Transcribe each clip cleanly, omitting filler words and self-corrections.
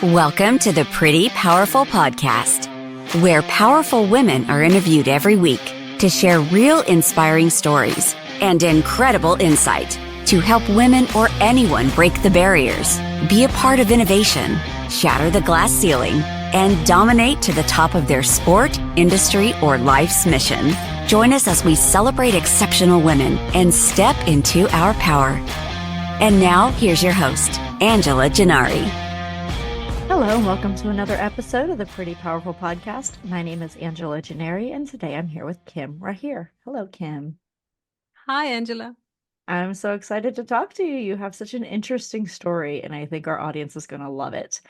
Welcome to the Pretty Powerful Podcast, where powerful women are interviewed every week to share real inspiring stories and incredible insight to help women or anyone break the barriers, be a part of innovation, shatter the glass ceiling, and dominate to the top of their sport, industry, or life's mission. Join us as we celebrate exceptional women and step into our power. And now, here's your host, Angela Gennari. Hello, and welcome to another episode of the Pretty Powerful Podcast. My name is Angela Gennari, and today I'm here with Kim Rahir. Hello, Kim. Hi, Angela. I'm so excited to talk to you. You have such an interesting story, and I think our audience is going to love it.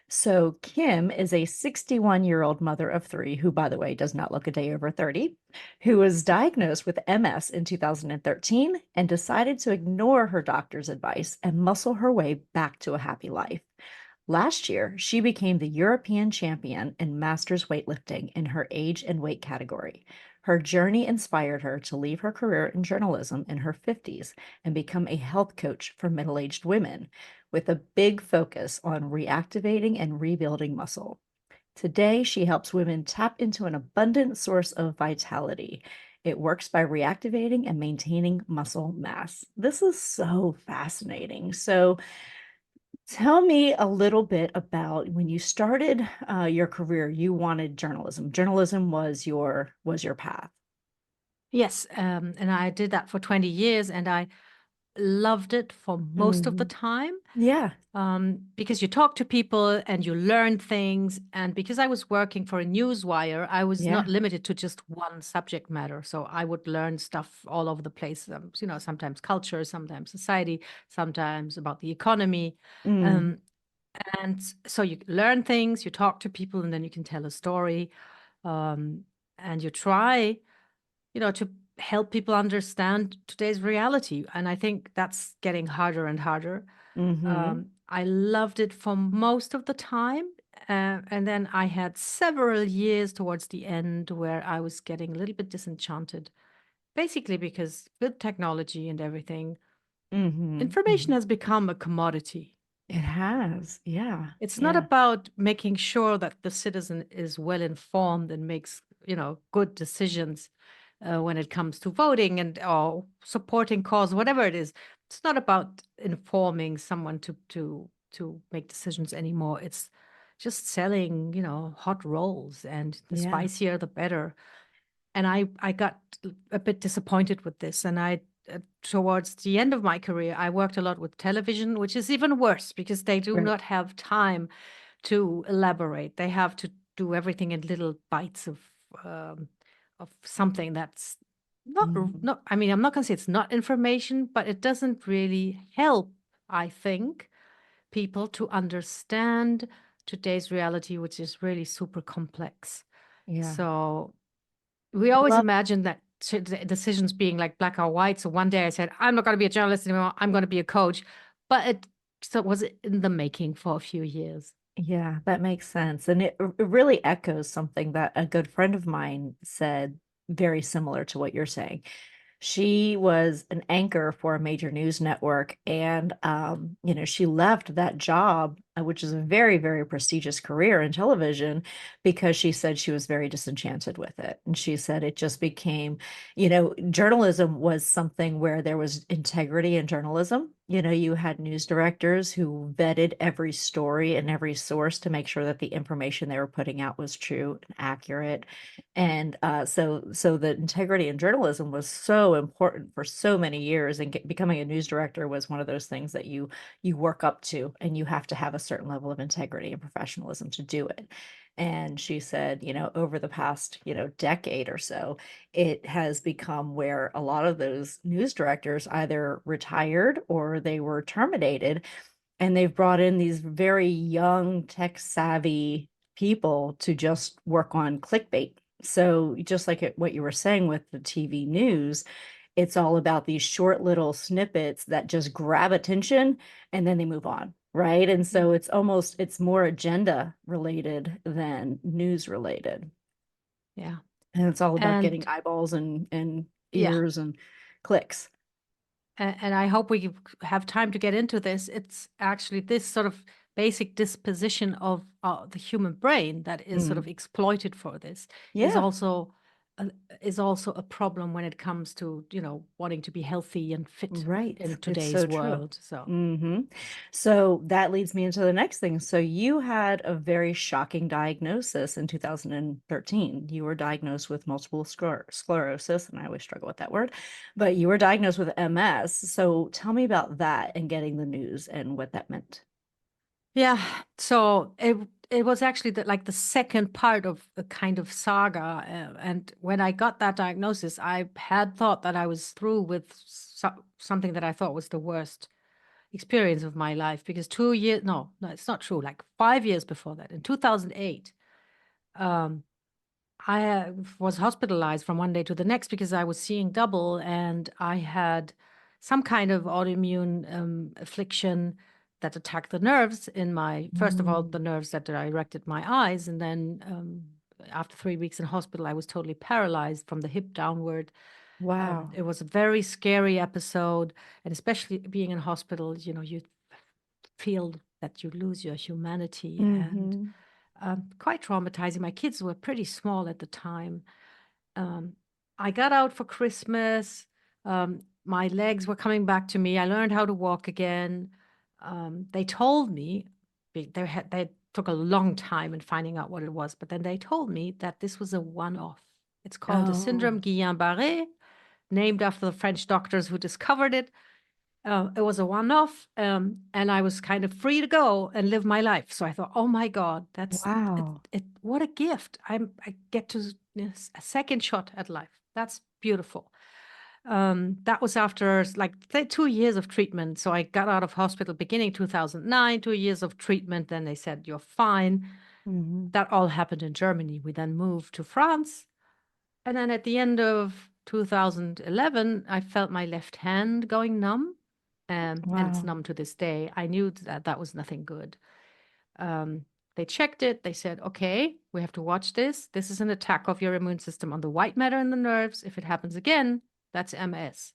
So, Kim is a 61-year-old mother of three, who, by the way, does not look a day over 30, who was diagnosed with MS in 2013 and decided to ignore her doctor's advice and muscle her way back to a happy life. Last year, she became the European champion in Masters Weightlifting in her age and weight category. Her journey inspired her to leave her career in journalism in her 50s and become a health coach for middle-aged women, with a big focus on reactivating and rebuilding muscle. Today, she helps women tap into an abundant source of vitality. It works by reactivating and maintaining muscle mass. This is so fascinating. So, tell me a little bit about when you started your career. You wanted journalism. Journalism was your path. Yes, and I did that for 20 years, and I loved it for most of the time. Yeah. Because you talk to people and you learn things. And because I was working for a newswire, I was not limited to just one subject matter. So I would learn stuff all over the place. Sometimes culture, sometimes society, sometimes about the economy. And so you learn things, you talk to people, and then you can tell a story. And you try, to help people understand today's reality. And I think that's getting harder and harder. I loved it for most of the time. And then I had several years towards the end where I was getting a little bit disenchanted, basically because with technology and everything, information has become a commodity. It has, yeah. It's not about making sure that the citizen is well informed and makes, good decisions when it comes to voting and or supporting cause, whatever it is. It's not about informing someone to make decisions anymore. It's just selling, hot rolls, and the spicier the better. And I got a bit disappointed with this, and towards the end of my career, I worked a lot with television, which is even worse because they do not have time to elaborate. They have to do everything in little bites of something that's not. I mean, I'm not going to say it's not information, but it doesn't really help, I think, people to understand today's reality, which is really super complex. Yeah. So we always imagine that decisions being like black or white. So one day I said, I'm not going to be a journalist anymore. I'm going to be a coach. But it was in the making for a few years. Yeah, that makes sense. And it really echoes something that a good friend of mine said, very similar to what you're saying. She was an anchor for a major news network, and she left that job, which is a very, very prestigious career in television, because she said she was very disenchanted with it. And she said it just became, journalism was something where there was integrity in journalism. You had news directors who vetted every story and every source to make sure that the information they were putting out was true and accurate. And so the integrity in journalism was so important for so many years. And becoming a news director was one of those things that you work up to, and you have to have a certain level of integrity and professionalism to do it. And she said, over the past, decade or so, it has become where a lot of those news directors either retired or they were terminated. And they've brought in these very young, tech-savvy people to just work on clickbait. So just like what you were saying with the TV news, it's all about these short little snippets that just grab attention and then they move on. Right. And so it's more agenda related than news related. Yeah. And it's all about getting eyeballs and ears and clicks. And I hope we have time to get into this. It's actually this sort of basic disposition of the human brain that is sort of exploited for this is Yeah. also a problem when it comes to, wanting to be healthy and fit Right. in It's today's so true. world. So So that leads me into the next thing. So you had a very shocking diagnosis in 2013. You were diagnosed with multiple sclerosis, and I always struggle with that word, but you were diagnosed with MS. So tell me about that and getting the news and what that meant. yeah, so it was actually the second part of a kind of saga. And when I got that diagnosis, I had thought that I was through with something that I thought was the worst experience of my life, because 2 years, no, it's not true. Like 5 years before that, in 2008, um, I was hospitalized from one day to the next because I was seeing double, and I had some kind of autoimmune affliction that attacked the nerves in my, first of all, the nerves that directed my eyes. And then after 3 weeks in hospital, I was totally paralyzed from the hip downward. Wow. It was a very scary episode. And especially being in hospital, you feel that you lose your humanity, and quite traumatizing. My kids were pretty small at the time. I got out for Christmas. My legs were coming back to me. I learned how to walk again. They told me they took a long time in finding out what it was, but then they told me that this was a one-off. It's called the syndrome Guillain-Barré, named after the French doctors who discovered it. It was a one-off, and I was kind of free to go and live my life. So I thought, oh my God, Wow. what a gift! I get to a second shot at life. That's beautiful. That was after 2 years of treatment. So I got out of hospital beginning 2009. 2 years of treatment. Then they said you're fine. That all happened in Germany. We then moved to France, and then at the end of 2011, I felt my left hand going numb. And it's numb to this day. I knew that that was nothing good. They checked it. They said, okay, we have to watch this. This is an attack of your immune system on the white matter in the nerves. If it happens again, that's MS.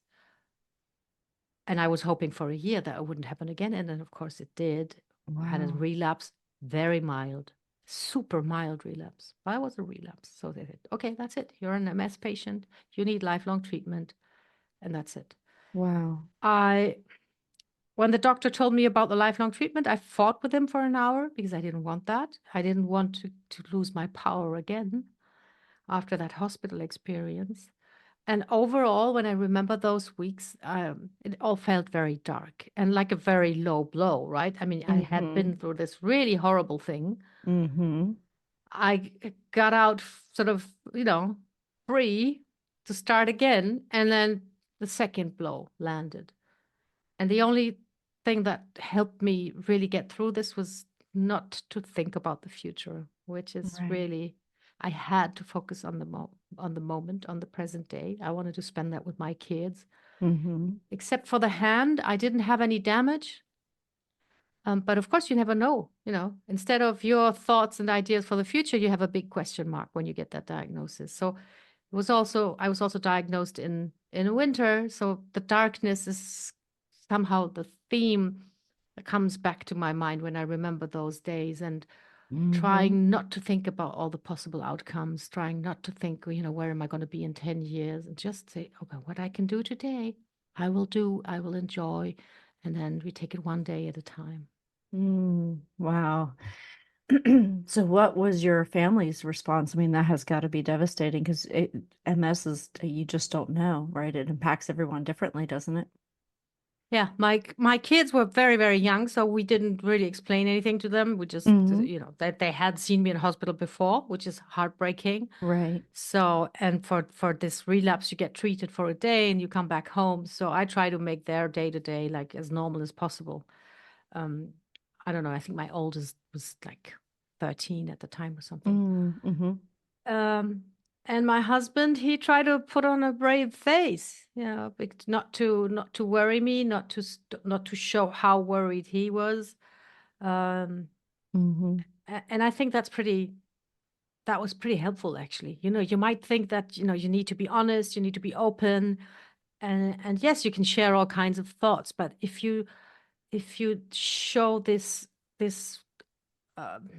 And I was hoping for a year that it wouldn't happen again. And then, of course, it did. I had a relapse, very mild, super mild relapse. But it was a relapse. So they said, okay, that's it. You're an MS patient. You need lifelong treatment. And that's it. Wow. When the doctor told me about the lifelong treatment, I fought with him for an hour because I didn't want that. I didn't want to lose my power again after that hospital experience. And overall, when I remember those weeks, it all felt very dark and like a very low blow, right? I mean, I had been through this really horrible thing. I got out sort of, free to start again. And then the second blow landed. And the only thing that helped me really get through this was not to think about the future, which is really, I had to focus on the moment, on the present day. I wanted to spend that with my kids. Except for the hand, I didn't have any damage. But of course, you never know. Instead of your thoughts and ideas for the future, you have a big question mark when you get that diagnosis. So I was also diagnosed in winter. So the darkness is somehow the theme that comes back to my mind when I remember those days, and trying not to think about all the possible outcomes, trying not to think, where am I going to be in 10 years, and just say, okay, what I can do today, I will do, I will enjoy, and then we take it one day at a time. Wow. So what was your family's response? I mean, that has got to be devastating because MS is, you just don't know, right? It impacts everyone differently, doesn't it? Yeah, my kids were very, very young, so we didn't really explain anything to them. We just, that they had seen me in hospital before, which is heartbreaking. Right. So, and for this relapse, you get treated for a day and you come back home. So I try to make their day to day like as normal as possible. I don't know. I think my oldest was like 13 at the time or something. And my husband, he tried to put on a brave face, not to worry me, not to show how worried he was. And I think that was pretty helpful, actually. You might think that, you need to be honest, you need to be open, and yes, you can share all kinds of thoughts, but if you show this this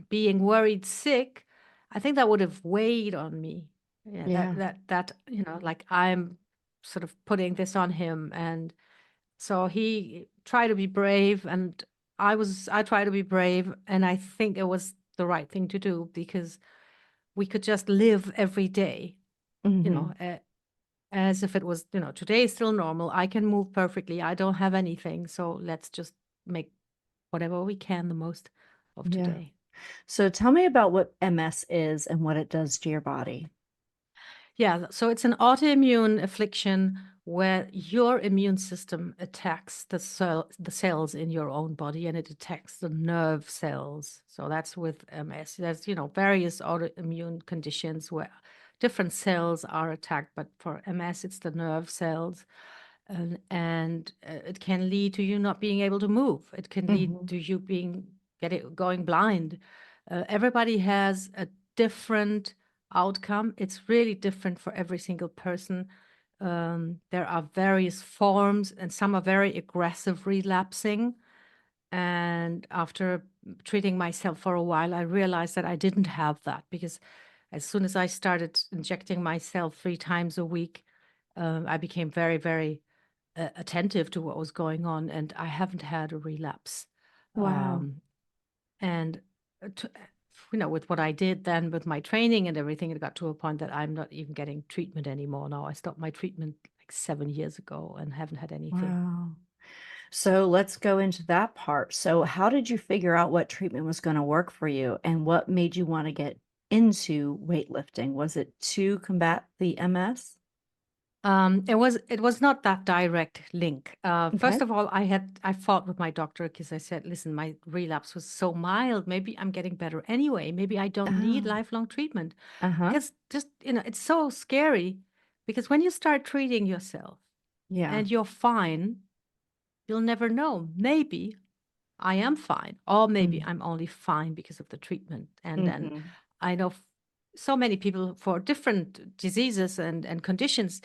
being worried sick, I think that would have weighed on me. Yeah, Yeah. that like I'm sort of putting this on him, and so he tried to be brave, and I tried to be brave, and I think it was the right thing to do because we could just live every day, Hmm. as if it was, today is still normal. I can move perfectly. I don't have anything, so let's just make whatever we can the most of Yeah. today. So tell me about what MS is and what it does to your body. Yeah, so it's an autoimmune affliction where your immune system attacks the cells in your own body, and it attacks the nerve cells. So that's with MS. There's, various autoimmune conditions where different cells are attacked, but for MS, it's the nerve cells. And it can lead to you not being able to move. It can lead Hmm. to you going blind. Everybody has a different outcome. It's really different for every single person. There are various forms, and some are very aggressive, relapsing. And after treating myself for a while, I realized that I didn't have that, because as soon as I started injecting myself 3 times a week, I became very, very attentive to what was going on, and I haven't had a relapse. Wow. Um, and to, with what I did then with my training and everything, it got to a point that I'm not even getting treatment anymore now. I stopped my treatment like 7 years ago and haven't had anything. Wow. So let's go into that part. So how did you figure out what treatment was going to work for you, and what made you want to get into weightlifting? Was it to combat the MS? It was not that direct link. Okay. First of all, I fought with my doctor because I said, listen, my relapse was so mild. Maybe I'm getting better anyway. Maybe I don't need Oh, lifelong treatment, uh-huh. because just, it's so scary, because when you start treating yourself Yeah. and you're fine, you'll never know. Maybe I am fine, or maybe I'm only fine because of the treatment. And then Mm-hmm. I know so many people for different diseases and conditions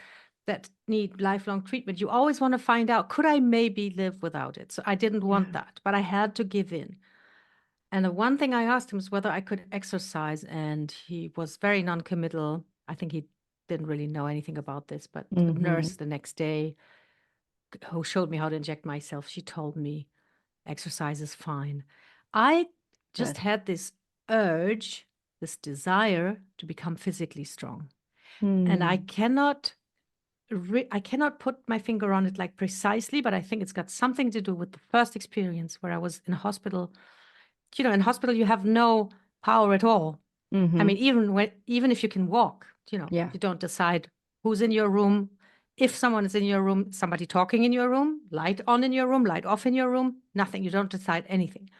that need lifelong treatment. You always want to find out, could I maybe live without it? So I didn't want Yeah. that, but I had to give in. And the one thing I asked him was whether I could exercise, and he was very non-committal. I think he didn't really know anything about this, but a Mm-hmm. nurse the next day who showed me how to inject myself, she told me exercise is fine. I just Good. had this urge, this desire to become physically strong. And I Mm. cannot I cannot put my finger on it like precisely, but I think it's got something to do with the first experience where I was in a hospital. In hospital you have no power at all. I Mm-hmm. mean, even if you can walk, Yeah. you don't decide who's in your room. If someone is in your room, somebody talking in your room, light on in your room, light off in your room, nothing. You don't decide anything.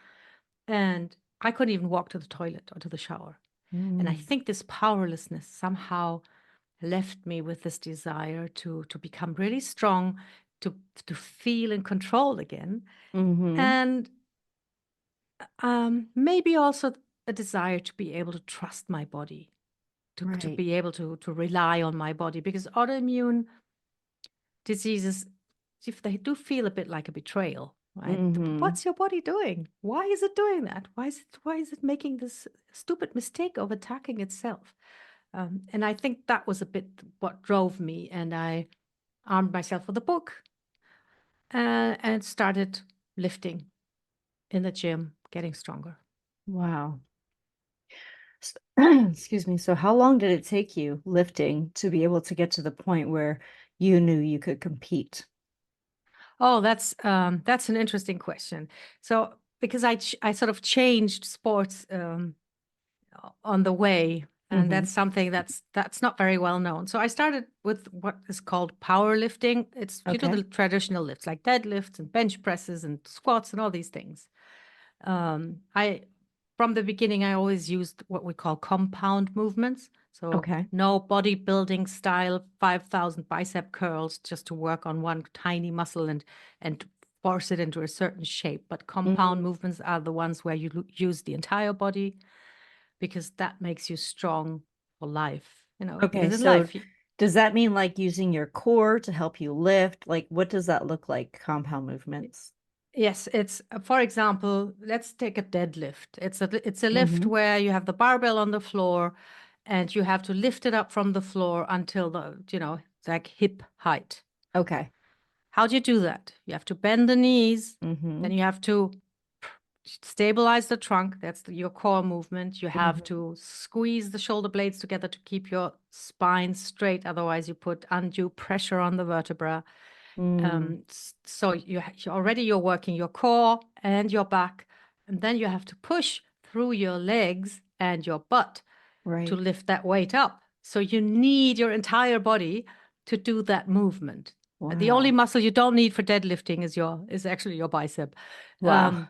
And I couldn't even walk to the toilet or to the shower. And I Mm. think this powerlessness somehow left me with this desire to become really strong, to feel in control again, Mm-hmm. and maybe also a desire to be able to trust my body, to Right. be able to rely on my body, because autoimmune diseases, if they do feel a bit like a betrayal, right? Mm-hmm. What's your body doing? Why is it doing that? Why is it making this stupid mistake of attacking itself? And I think that was a bit what drove me, and I armed myself with a book, and started lifting in the gym, getting stronger. Wow. S- Excuse me. So how long did it take you lifting to be able to get to the point where you knew you could compete? Oh, that's an interesting question. So because I sort of changed sports on the way, and Mm-hmm. that's something that's not very well known. So I started with what is called powerlifting. It's Okay. the traditional lifts like deadlifts and bench presses and squats and all these things. I From the beginning, I always used what we call compound movements. So Okay. no bodybuilding style 5,000 bicep curls just to work on one tiny muscle and force it into a certain shape. But compound Mm. movements are the ones where you use the entire body, because that makes you strong for life. Okay. Because in So life, does that mean like using your core to help you lift? Like what does that look like, compound movements? Yes, it's for example, let's take a deadlift. It's a lift Mm-hmm. where you have the barbell on the floor and you have to lift it up from the floor until it's like hip height. Okay. How do you do that? You have to bend the knees, Mm-hmm. then you have to stabilize the trunk. That's your core movement. You have Mm-hmm. to squeeze the shoulder blades together to keep your spine straight. Otherwise, you put undue pressure on the vertebra. Mm. So you're working your core and your back, and then you have to push through your legs and your butt to Right. lift that weight up. So you need your entire body to do that movement. The only Wow. muscle you don't need for deadlifting is actually your bicep. Wow.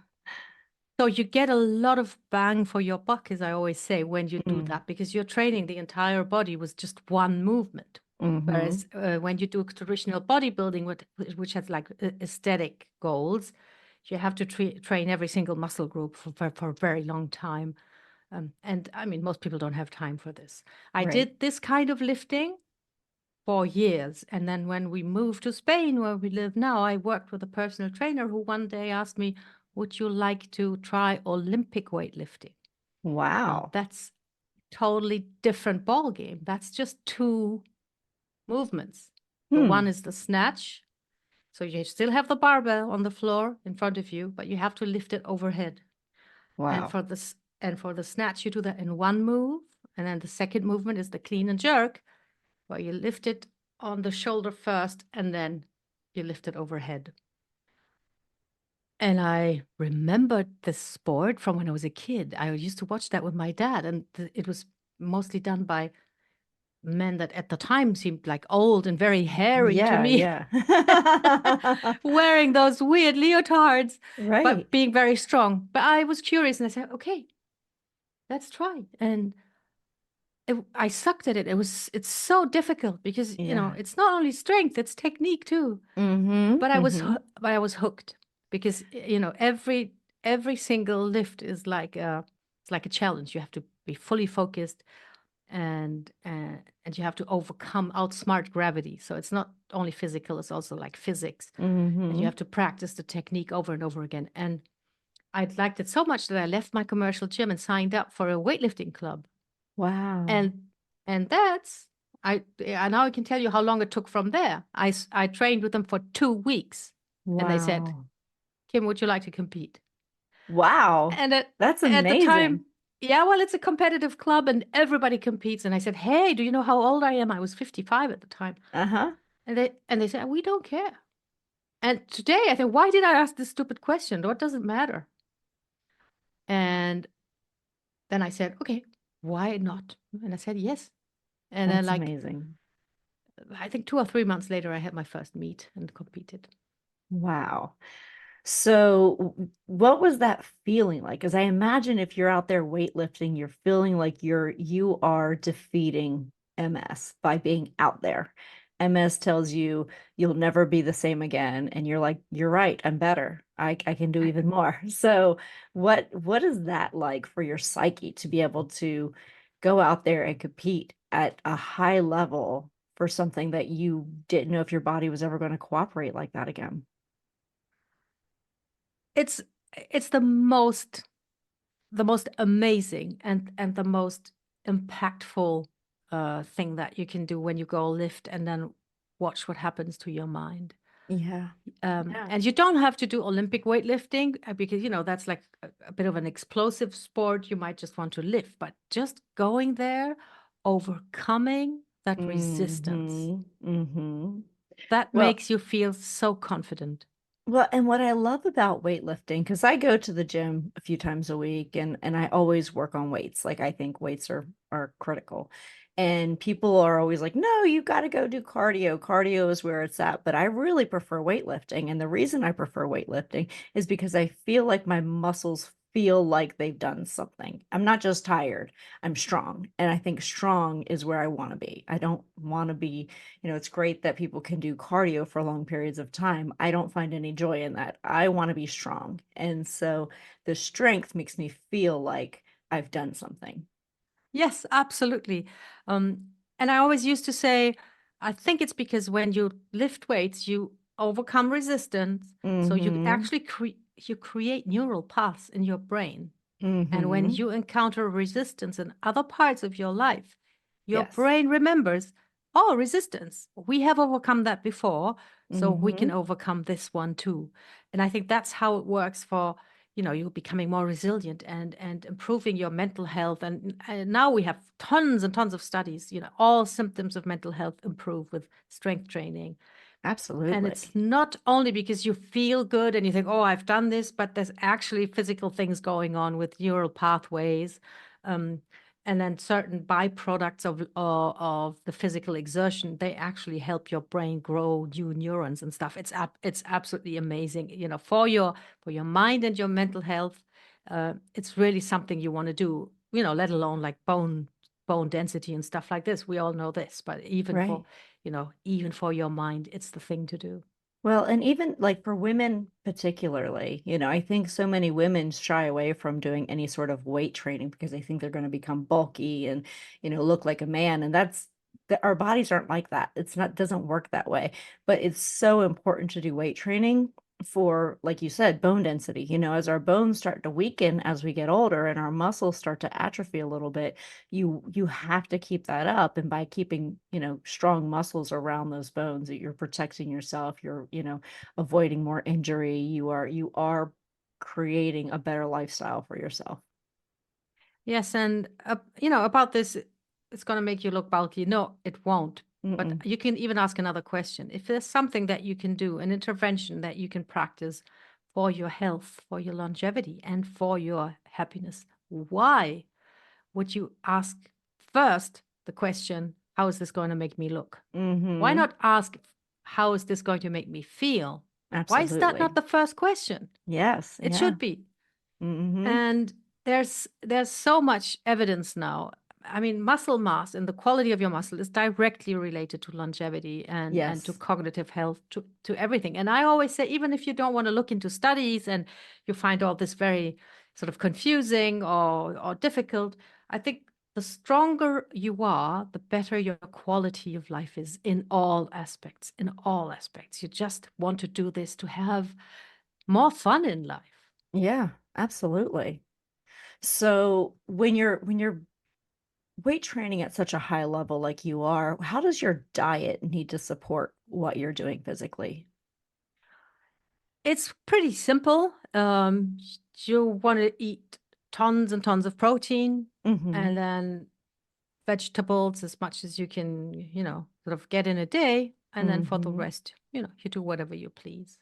So you get a lot of bang for your buck, as I always say, when you do Mm. that, because you're training the entire body with just one movement. Mm-hmm. Whereas when you do traditional bodybuilding, which has like aesthetic goals, you have to train every single muscle group for a very long time. And I mean, most people don't have time for this. I Right. did this kind of lifting for years. And then when we moved to Spain, where we live now, I worked with a personal trainer who one day asked me, would you like to try Olympic weightlifting? Now, Wow. that's totally different ball game. That's just two movements. The one Hmm. is the snatch. So you still have the barbell on the floor in front of you, but you have to lift it overhead. And Wow. for the snatch, you do that in one move. And then the second movement is the clean and jerk, where you lift it on the shoulder first and then you lift it overhead. And I remembered this sport from when I was a kid. I used to watch that with my dad, and it was mostly done by men that at the time seemed like old and very hairy to Yeah, me, yeah. wearing those weird leotards, Right. but being very strong. But I was curious and I said, okay, let's try. And I sucked at it. It's so difficult because, Yeah. it's not only strength, it's technique too. Mm-hmm. Mm-hmm. But I was hooked because, every single lift is it's like a challenge. You have to be fully focused and you have to outsmart gravity. So it's not only physical, it's also like physics. And you Mm-hmm. have to practice the technique over and over again. And I liked it so much that I left my commercial gym and signed up for a weightlifting club. Wow. And and that's I now I can tell you how long it took from there. I trained with them for 2 weeks, and they said, Wow. "Kim, would you like to compete?" Wow. And That's at the amazing. time, yeah, well, it's a competitive club and everybody competes. And I said, "Hey, do you know how old I am?" I was 55 at the time. Uh-huh. And they said, "We don't care." And today I think, why did I ask this stupid question? What does it matter? And then I said, okay, why not? And I said, yes. And then That's like, amazing. I think 2 or 3 months later, I had my first meet and competed. Wow. So, what was that feeling like? Because I imagine if you're out there weightlifting, you're feeling like you are defeating MS by being out there. MS tells you you'll never be the same again, and you're like, you're right, I'm better. I can do even more. So, what is that like for your psyche to be able to go out there and compete at a high level for something that you didn't know if your body was ever going to cooperate like that again? It's it's the most amazing and the most impactful thing that you can do when you go lift and then watch what happens to your mind. Yeah. Yeah. And you don't have to do Olympic weightlifting because, that's like a bit of an explosive sport. You might just want to lift, but just going there, overcoming that resistance, Mm-hmm. Mm-hmm. that Well, makes you feel so confident. Well, and what I love about weightlifting, because I go to the gym a few times a week and I always work on weights. Like I think weights are critical. And people are always like, no, you got to go do cardio. Cardio is where it's at. But I really prefer weightlifting. And the reason I prefer weightlifting is because I feel like my muscles feel like they've done something. I'm not just tired, I'm strong. And I think strong is where I want to be. I don't want to be, it's great that people can do cardio for long periods of time. I don't find any joy in that. I want to be strong. And so the strength makes me feel like I've done something. Yes, absolutely. And I always used to say, I think it's because when you lift weights, overcome resistance. So you Mm-hmm. actually you create neural paths in your brain. And when Mm-hmm. you encounter resistance in other parts of your life, your Yes. brain remembers, oh, resistance. We have overcome that before, so we Mm-hmm. can overcome this one too. And I think that's how it works for, you becoming more resilient and improving your mental health. And now we have tons and tons of studies, all symptoms of mental health improve with strength training. And Absolutely. it's not only because you feel good and you think, oh, I've done this, but there's actually physical things going on with neural pathways. Um, and then certain byproducts of the physical exertion, they actually help your brain grow new neurons and stuff. It's absolutely amazing, for your mind and your mental health. It's really something you want to do, let alone like bone density and stuff like this. We all know this, but Right. even for your mind, it's the thing to do. Well, and even like for women particularly, I think so many women shy away from doing any sort of weight training because they think they're going to become bulky and, look like a man. And that's that our bodies aren't like that. It's not, doesn't work that way. But it's so important to do weight training for, like you said, bone density. As our bones start to weaken as we get older and our muscles start to atrophy a little bit, you have to keep that up. And by keeping, strong muscles around those bones, that you're protecting yourself, you're, avoiding more injury, you are creating a better lifestyle for yourself. Yes, and about this, it's going to make you look bulky. No, it won't. But Mm-mm. you can even ask another question. If there's something that you can do, an intervention that you can practice for your health, for your longevity, and for your happiness, why would you ask first the question, how is this going to make me look? Why Mm-hmm. not ask, how is this going to make me feel? Why is that Absolutely. not the first question? Yes. It Yeah. should be. Mm-hmm. And there's so much evidence now. I mean, muscle mass and the quality of your muscle is directly related to longevity and to Yes. cognitive health, to everything. And I always say, even if you don't want to look into studies and you find all this very sort of confusing or difficult, I think the stronger you are, the better your quality of life is in all aspects. In all aspects. You just want to do this to have more fun in life. Yeah, absolutely. So when you're weight training at such a high level like you are, how does your diet need to support what you're doing physically? It's pretty simple. You want to eat tons and tons of protein Mm-hmm. and then vegetables as much as you can, sort of get in a day. And then for the Mm-hmm. rest, you do whatever you please.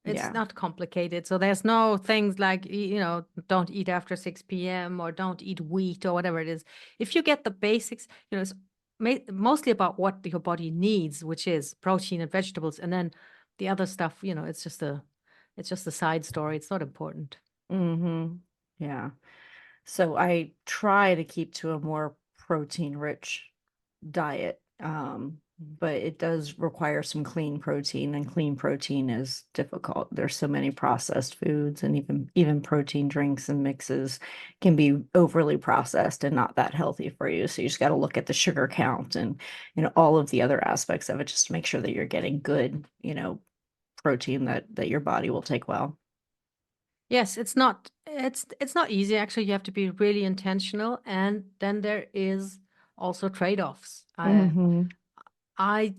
It's Yeah. not complicated. So there's no things like, don't eat after 6 p.m. or don't eat wheat or whatever it is. If you get the basics, it's mostly about what your body needs, which is protein and vegetables. And then the other stuff, it's just a side story. It's not important. Mm-hmm. Yeah. So I try to keep to a more protein rich diet. But it does require some clean protein, and clean protein is difficult. There's so many processed foods, and even protein drinks and mixes can be overly processed and not that healthy for you. So you just got to look at the sugar count and all of the other aspects of it just to make sure that you're getting good, protein that your body will take well. Yes, it's not easy. Actually, you have to be really intentional, and then there is also trade-offs. Hmm. I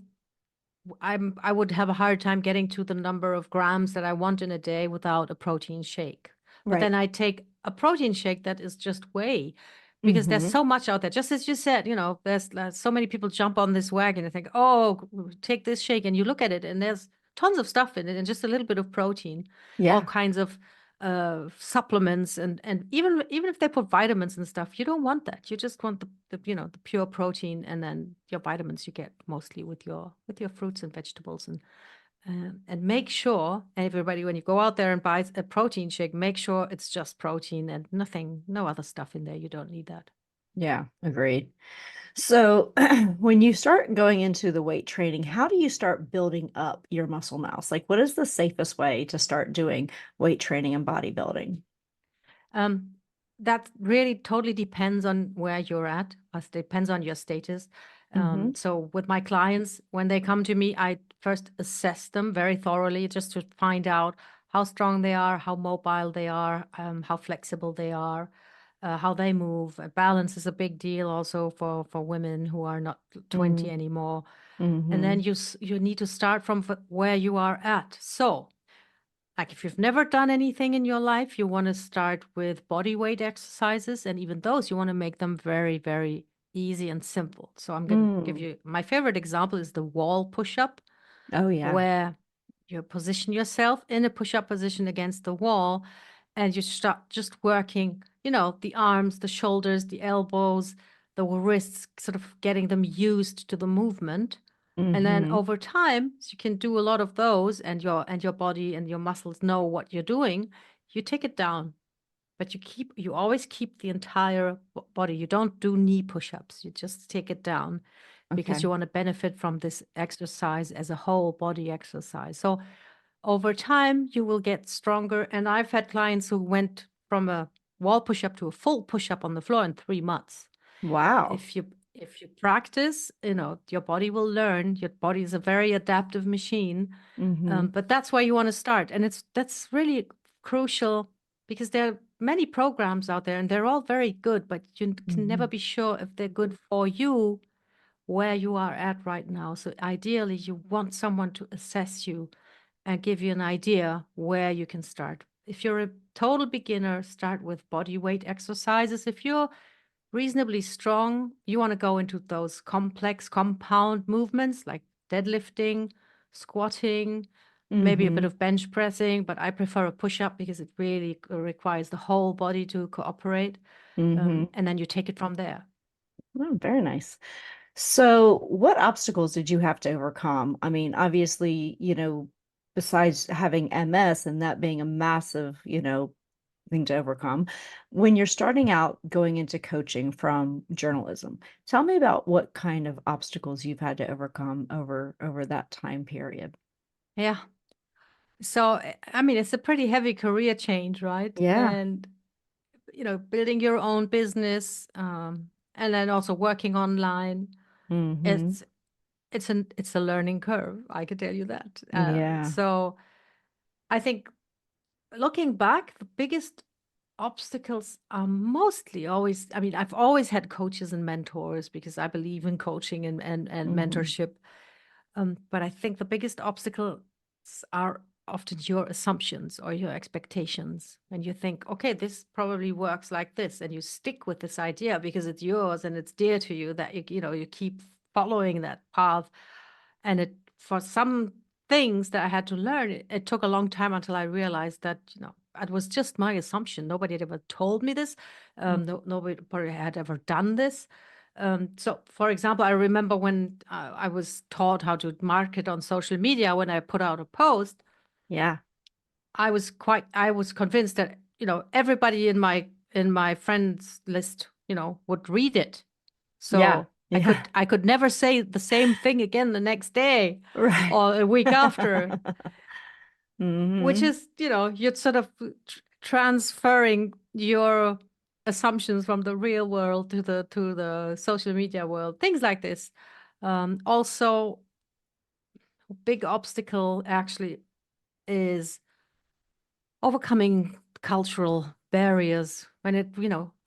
I would have a hard time getting to the number of grams that I want in a day without a protein shake. But Right. then I take a protein shake that is just whey because there's Hmm. so much out there. Just as you said, there's so many people jump on this wagon and think, oh, take this shake. And you look at it and there's tons of stuff in it and just a little bit of protein, all Yeah. kinds of supplements and even if they put vitamins and stuff, you don't want that. You just want the pure protein and then your vitamins you get mostly with your fruits and vegetables and make sure everybody when you go out there and buy a protein shake, make sure it's just protein and no other stuff in there. You don't need that. Yeah. Agreed. So, when you start going into the weight training, how do you start building up your muscle mass? Like, what is the safest way to start doing weight training and bodybuilding? Um, that really totally depends on where you're at. It depends on your status. Mm-hmm. So with my clients, when they come to me, I first assess them very thoroughly just to find out how strong they are, how mobile they are, how flexible they are, how they move. Balance is a big deal also for women who are not 20 anymore. And then you need to start from where you are at. So, like if you've never done anything in your life, you want to start with body weight exercises, and even those you want to make them very, very easy and simple. So I'm going to give you my favorite example is the wall push-up, Oh, yeah. where you position yourself in a push-up position against the wall, and you start just working, the arms, the shoulders, the elbows, the wrists, sort of getting them used to the movement. And then Mm-hmm. over time, so you can do a lot of those, and your body and your muscles know what you're doing. You take it down, but you always keep the entire body. You don't do knee push-ups. You just take it down because Okay. you want to benefit from this exercise as a whole body exercise. So over time, you will get stronger. And I've had clients who went from a wall push-up to a full push-up on the floor in 3 months. Wow. If you practice, your body will learn. Your body is a very adaptive machine. Mm-hmm. But that's where you want to start. And that's really crucial because there are many programs out there and they're all very good, but you can never be sure if they're good for you where you are at right now. So ideally, you want someone to assess you and give you an idea where you can start. If you're a total beginner, start with body weight exercises. If you're reasonably strong, you want to go into those complex compound movements like deadlifting, squatting, maybe a bit Mm-hmm. of bench pressing, but I prefer a push-up because it really requires the whole body to cooperate. Mm-hmm. And then you take it from there. Oh, very nice. So, what obstacles did you have to overcome? I mean, obviously, besides having MS and that being a massive, thing to overcome, when you're starting out going into coaching from journalism, tell me about what kind of obstacles you've had to overcome over that time period. Yeah. So, I mean, it's a pretty heavy career change, right? Yeah. And, building your own business, and then also working online. Mm-hmm. It's a learning curve. I can tell you that. Yeah. So I think looking back, the biggest obstacles are mostly always, I mean, I've always had coaches and mentors because I believe in coaching and Mm-hmm. mentorship. But I think the biggest obstacles are often your assumptions or your expectations. When you think, okay, this probably works like this, and you stick with this idea because it's yours and it's dear to you, that you keep following that path. And for some things that I had to learn, it took a long time until I realized that, it was just my assumption. Nobody had ever told me this. Nobody probably had ever done this. So, for example, I remember when I was taught how to market on social media, when I put out a post, Yeah. I was convinced that, everybody in my friends list, would read it. Yeah. So Yeah. I could never say the same thing again the next day Right. or a week after, which Mm-hmm. is, you're sort of transferring your assumptions from the real world to the social media world, things like this. Also, big obstacle actually is overcoming cultural barriers. When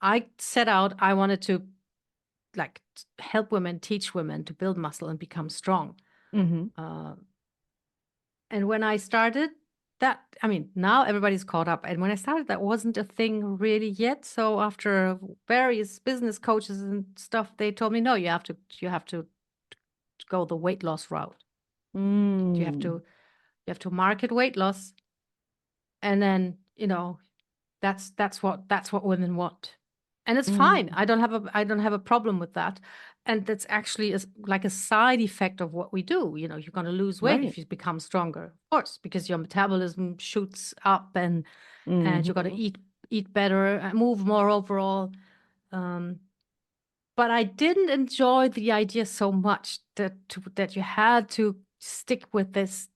I set out, I wanted to like help women, teach women to build muscle and become strong. Mm-hmm. Uh, and when I started that, I mean, now everybody's caught up. And when I started, that wasn't a thing really yet. So after various business coaches and stuff, they told me, no, you have to go the weight loss route. You have to Mm. you have to market weight loss, and then that's what women want, and it's fine. Mm. I don't have a problem with that, and that's actually like a side effect of what we do. You're going to lose weight Right. if you become stronger, of course, because your metabolism shoots up, and you're going to Mm-hmm. eat better and move more overall. Um, but I didn't enjoy the idea so much that you had to stick with this,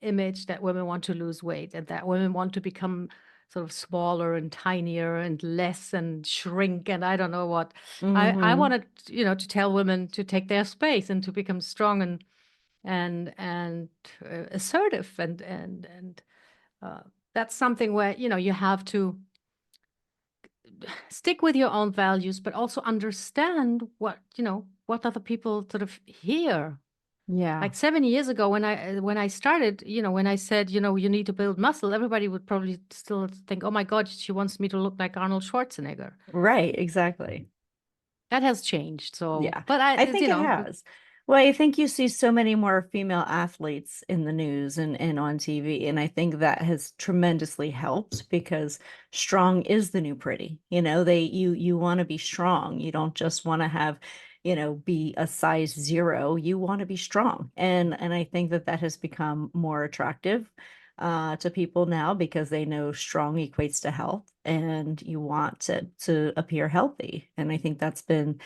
image that women want to lose weight and that women want to become sort of smaller and tinier and less and shrink and I don't know what. I Mm-hmm. wanted, to tell women to take their space and to become strong and assertive and that's something where you have to stick with your own values, but also understand what other people sort of hear. Yeah. Like 7 years ago, when I started, when I said, you need to build muscle, everybody would probably still think, oh my God, she wants me to look like Arnold Schwarzenegger. Right, exactly. That has changed. So, Yeah, but I think it has. Well, I think you see so many more female athletes in the news and on TV, and I think that has tremendously helped because strong is the new pretty. You want to be strong. You don't just want to have, be a size 0. You want to be strong. And I think that has become more attractive to people now because they know strong equates to health and you want to appear healthy. And I think that's been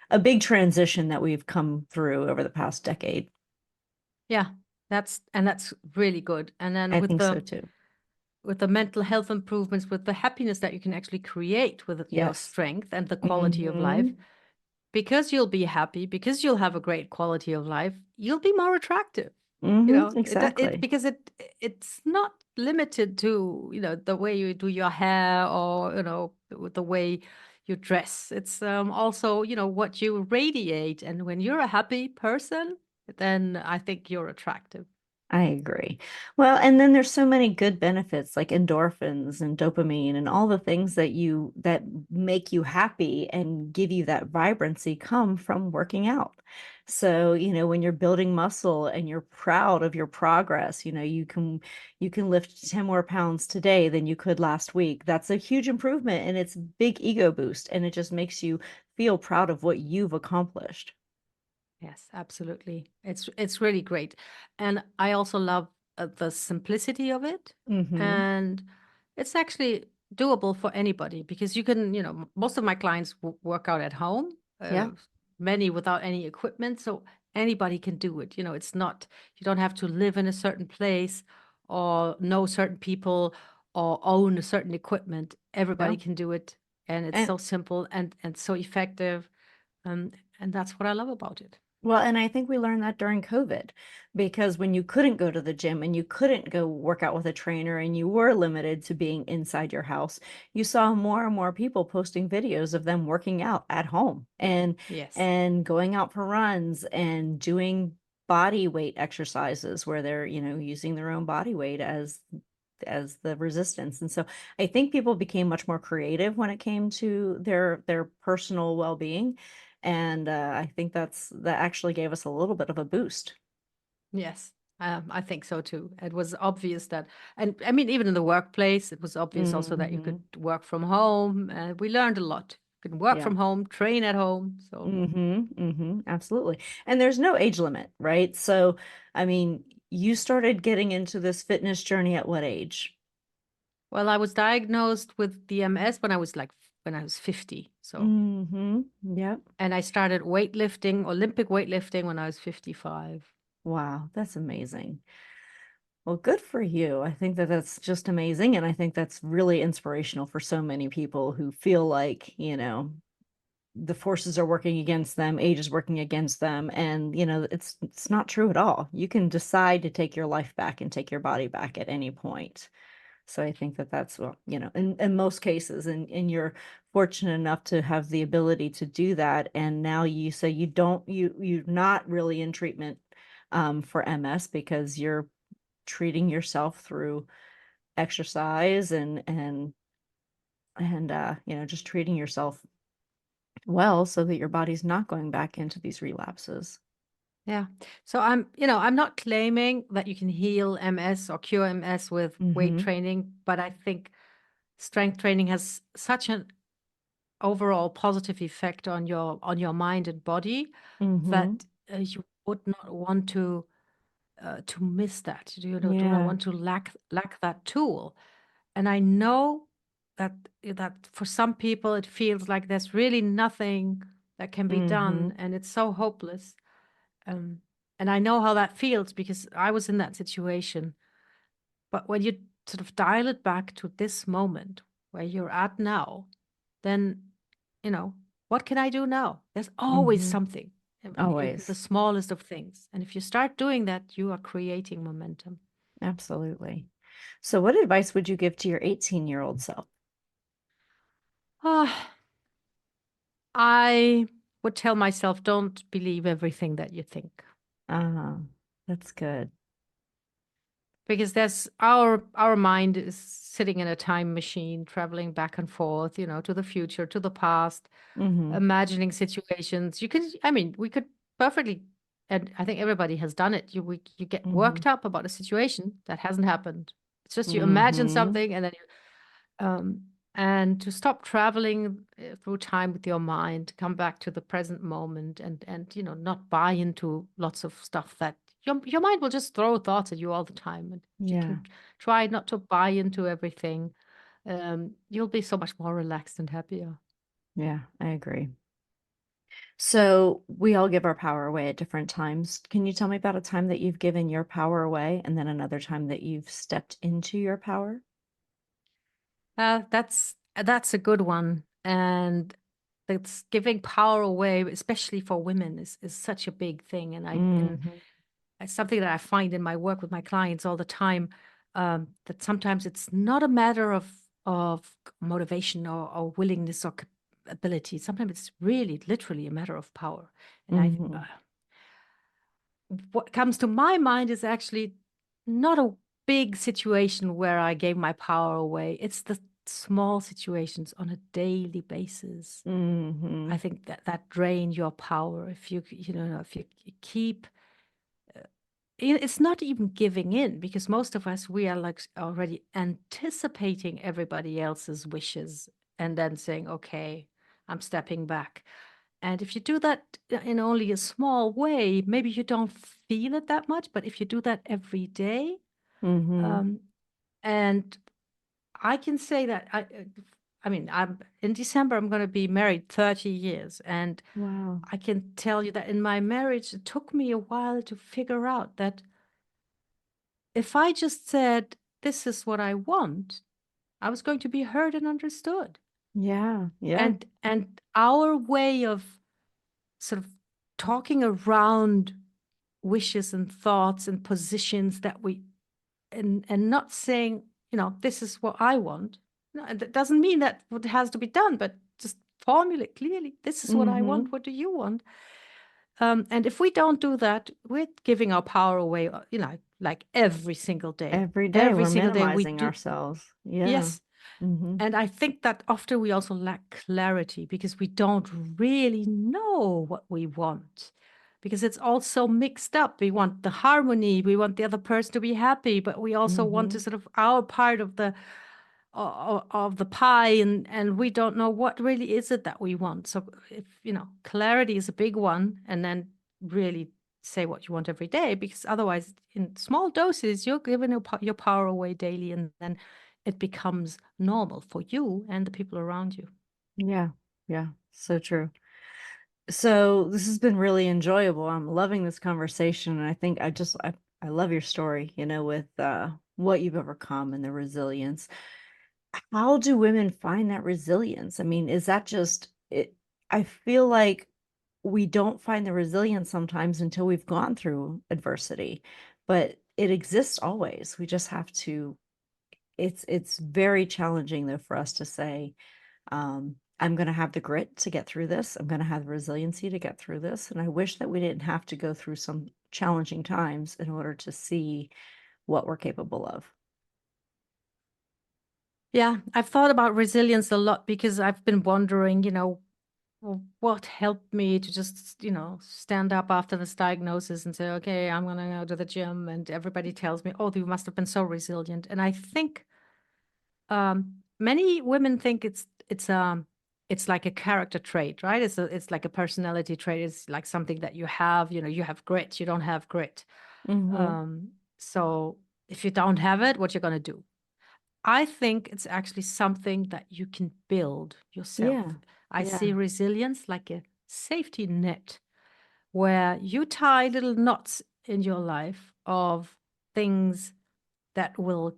a big transition that we've come through over the past decade. yeah, that's really good. And then I think so too. with the mental health improvements, with the happiness that you can actually create with your Yes. strength and the quality of Hmm. life, because you'll be happy, because you'll have a great quality of life, you'll be more attractive. Hmm. Exactly. Because it's not limited to, the way you do your hair or, with the way you dress. It's also, what you radiate. And when you're a happy person, then I think you're attractive. I agree. Well, and then there's so many good benefits like endorphins and dopamine and all the things that make you happy and give you that vibrancy come from working out. So, when you're building muscle and you're proud of your progress, you can lift 10 more pounds today than you could last week. That's a huge improvement and it's a big ego boost and it just makes you feel proud of what you've accomplished. Yes, absolutely. It's really great. And I also love the simplicity of it. Mm-hmm. And it's actually doable for anybody because you can, most of my clients work out at home, Yeah. many without any equipment. So anybody can do it. It's not, you don't have to live in a certain place or know certain people or own a certain equipment. Everybody Yeah. can do it. And it's And so simple and so effective. And that's what I love about it. Well, and I think we learned that during COVID because when you couldn't go to the gym and you couldn't go work out with a trainer and you were limited to being inside your house, you saw more and more people posting videos of them working out at home Yes. and going out for runs and doing body weight exercises where they're, using their own body weight as the resistance. And so I think people became much more creative when it came to their personal well-being. And I think that actually gave us a little bit of a boost. Yes, I think so too. It was obvious that, and I mean, even in the workplace, it was obvious also that you could Hmm. work from home. We learned a lot. You can work Yeah. from home, train at home. So, Absolutely. And there's no age limit, right? So, I mean, you started getting into this fitness journey at what age? well, I was diagnosed with DMS when I was 50. So, Yep. and I started weightlifting, Olympic weightlifting when I was 55. Wow, that's amazing. Well, good for you. I think that that's just amazing. And I think that's really inspirational for so many people who feel like, the forces are working against them, age is working against them. And, it's not true at all. You can decide to take your life back and take your body back at any point. So I think that that's, well, in most cases, and you're fortunate enough to have the ability to do that. And now you say you're not really in treatment for MS because you're treating yourself through exercise and just treating yourself well so that your body's not going back into these relapses. Yeah. So I'm not claiming that you can heal MS or cure MS with weight Mm-hmm. training, but I think strength training has such an overall positive effect on your mind and body Mm-hmm. that you would not want to miss that. You do not Yeah. want to lack that tool. And I know that for some people it feels like there's really nothing that can be Mm-hmm. done, and it's so hopeless. Um, and I know how that feels because I was in that situation. But when you sort of dial it back to this moment where you're at now, then, what can I do now? There's always Mm-hmm. something, even the Always. smallest of things. And if you start doing that, you are creating momentum. Absolutely. So what advice would you give to your 18-year-old self? Ah, I would tell myself, don't believe everything that you think. Ah, that's good. Because there's our mind is sitting in a time machine, traveling back and forth, to the future, to the past, Mm-hmm. imagining situations. We could perfectly, and I think everybody has done it. You get Mm-hmm. worked up about a situation that hasn't happened. It's just you imagine Mm-hmm. something, and then and to stop traveling through time with your mind, come back to the present moment, and not buy into lots of stuff that your mind will just throw thoughts at you all the time. And if you Yeah. can try not to buy into everything, you'll be so much more relaxed and happier. Yeah, I agree. So we all give our power away at different times. Can you tell me about a time that you've given your power away and then another time that you've stepped into your power? That's a good one, and it's giving power away, especially for women, is such a big thing. And Mm-hmm. it's something that I find in my work with my clients all the time, that sometimes it's not a matter of motivation or willingness or ability. Sometimes it's really literally a matter of power. And Mm-hmm. what comes to my mind is actually not a big situation where I gave my power away. It's the small situations on a daily basis. Mm-hmm. I think that drain your power if you keep. It's not even giving in, because most of us, we are like already anticipating everybody else's wishes and then saying, okay, I'm stepping back. And if you do that in only a small way, maybe you don't feel it that much. But if you do that every day, Mm-hmm. um, and I can say that I'm in December, I'm going to be married 30 years. And Wow. I can tell you that in my marriage, it took me a while to figure out that if I just said, this is what I want, I was going to be heard and understood. Yeah. Yeah. And our way of sort of talking around wishes and thoughts and positions that we and not saying, this is what I want. No, and that doesn't mean that what has to be done, but just formulate clearly, this is what I Mm-hmm. want. What do you want? And if we don't do that, we're giving our power away, like every single day. Every day Every we're single day we minimizing do. ourselves. Yeah. Yes. Mm-hmm. And I think that often we also lack clarity because we don't really know what we want, because it's all so mixed up. We want the harmony, we want the other person to be happy, but we also want to Mm-hmm. sort of our part of the pie, and we don't know what really is it that we want. So if clarity is a big one, and then really say what you want every day, because otherwise in small doses you're giving your power away daily, and then it becomes normal for you and the people around you. Yeah. Yeah. So true. So this has been really enjoyable. I'm loving this conversation. And I think I love your story, with what you've overcome and the resilience. How do women find that resilience? I mean, is that just it? I feel like we don't find the resilience sometimes until we've gone through adversity, but it exists always. We just have to, it's very challenging though for us to say, I'm going to have the grit to get through this. I'm going to have the resiliency to get through this. And I wish that we didn't have to go through some challenging times in order to see what we're capable of. Yeah, I've thought about resilience a lot because I've been wondering, what helped me to just, stand up after this diagnosis and say, okay, I'm going to go to the gym. And everybody tells me, oh, you must have been so resilient. And I think many women think it's like a character trait, right? It's like a personality trait. It's like something that you have, you have grit, you don't have grit. Mm-hmm. So if you don't have it, what you're going to do? I think it's actually something that you can build Yeah. yourself. I Yeah. see resilience like a safety net where you tie little knots in your life of things that will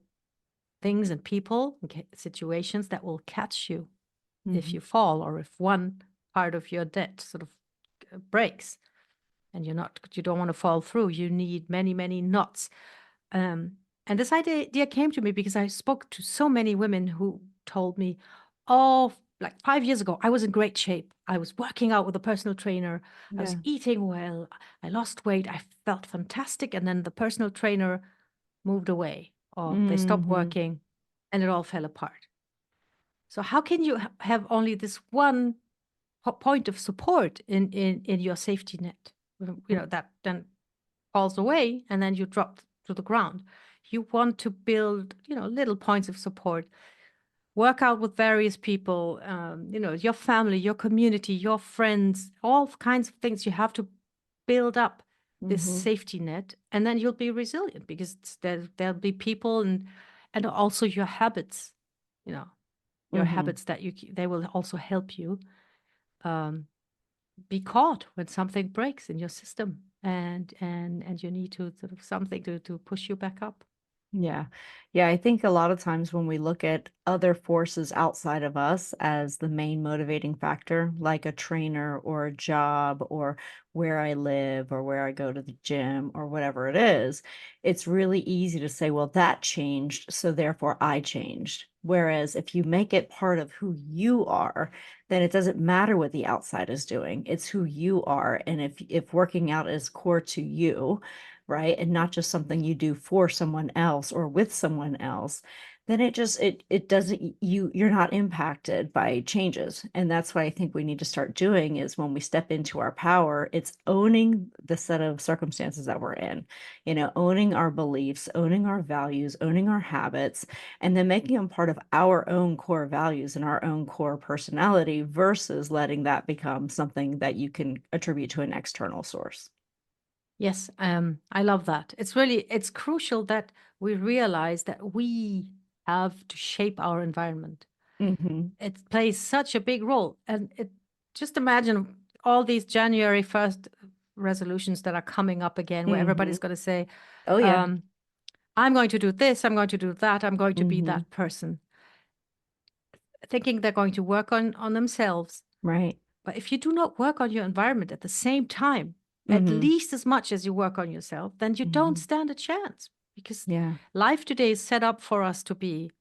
things and people, situations that will catch you if Mhm. you fall, or if one part of your net sort of breaks, and you don't want to fall through. You need many, many knots. And this idea came to me because I spoke to so many women who told me, oh, like 5 years ago, I was in great shape. I was working out with a personal trainer. I was Yeah. eating well. I lost weight. I felt fantastic. And then the personal trainer moved away, or they stopped Mhm. working, and it all fell apart. So how can you have only this one point of support in your safety net, that then falls away and then you drop to the ground? You want to build, little points of support, work out with various people, your family, your community, your friends, all kinds of things. You have to build up this Mhm. safety net, and then you'll be resilient, because there'll be people, and also your habits, your Mhm. habits that they will also help you um, be caught when something breaks in your system, and you need to sort of something to push you back up. Yeah. Yeah, I think a lot of times when we look at other forces outside of us as the main motivating factor, like a trainer or a job or where I live or where I go to the gym or whatever it is, it's really easy to say, well, that changed, so therefore I changed. Whereas if you make it part of who you are, then it doesn't matter what the outside is doing. It's who you are. And if working out is core to you, right? And not just something you do for someone else or with someone else, then it doesn't, you're not impacted by changes. And that's what I think we need to start doing is when we step into our power, it's owning the set of circumstances that we're in, owning our beliefs, owning our values, owning our habits, and then making them part of our own core values and our own core personality versus letting that become something that you can attribute to an external source. Yes, I love that. It's crucial that we realize that we have to shape our environment. Mm-hmm. It plays such a big role. And just imagine all these January 1st resolutions that are coming up again, where Mm-hmm. everybody's going to say, Oh, yeah. um, I'm going to do this, I'm going to do that, I'm going to be Mm-hmm. that person, thinking they're going to work on themselves. Right. But if you do not work on your environment at the same time, at Mm-hmm. least as much as you work on yourself, then you don't Mm-hmm. stand a chance, because Yeah. life today is set up for us to be,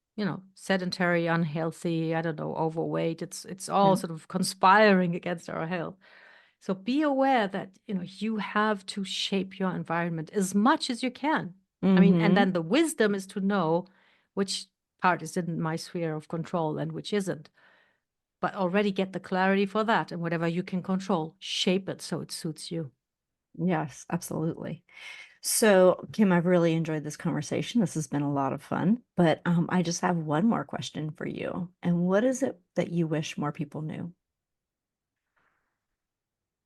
sedentary, unhealthy, I don't know, overweight. It's all Yeah. sort of conspiring against our health. So be aware that, you have to shape your environment as much as you can. I mean, and Mm-hmm. then the wisdom is to know which part is in my sphere of control and which isn't. But already get the clarity for that, and whatever you can control, shape it so it suits you. Yes, absolutely. So, Kim, I've really enjoyed this conversation. This has been a lot of fun, but I just have one more question for you. And what is it that you wish more people knew?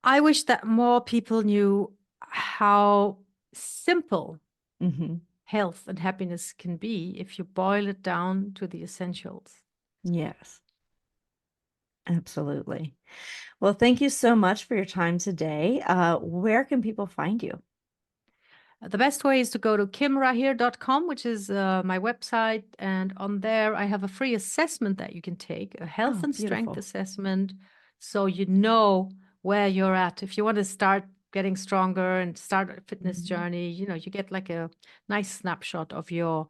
I wish that more people knew how simple Mm-hmm. health and happiness can be if you boil it down to the essentials. Yes, absolutely. Well, thank you so much for your time today. Where can people find you? The best way is to go to kimrahir.com, which is my website. And on there, I have a free assessment that you can take, a health Oh, and strength beautiful. assessment. So you know where you're at. If you want to start getting stronger and start a fitness Mm-hmm. journey, you get like a nice snapshot of your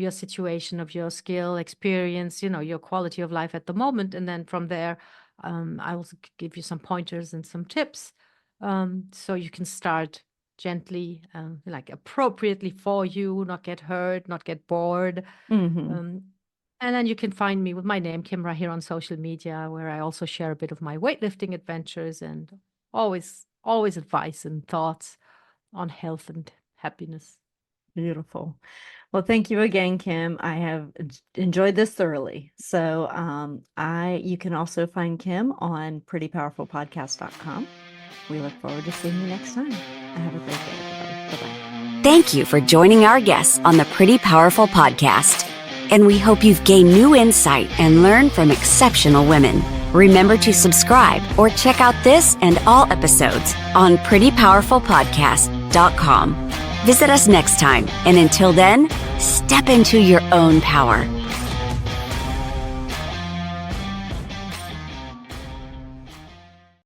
situation, of your skill, experience, your quality of life at the moment. And then from there, I will give you some pointers and some tips, so you can start gently, like appropriately for you, not get hurt, not get bored. Mm-hmm. Um, and then you can find me with my name, Kim Rahir, on social media, where I also share a bit of my weightlifting adventures, and always advice and thoughts on health and happiness. Beautiful. Well, thank you again, Kim. I have enjoyed this thoroughly. So, you can also find Kim on prettypowerfulpodcast.com. We look forward to seeing you next time. Have a great day, everybody. Bye-bye. Thank you for joining our guests on the Pretty Powerful Podcast. And we hope you've gained new insight and learned from exceptional women. Remember to subscribe or check out this and all episodes on prettypowerfulpodcast.com. Visit us next time, and until then, step into your own power.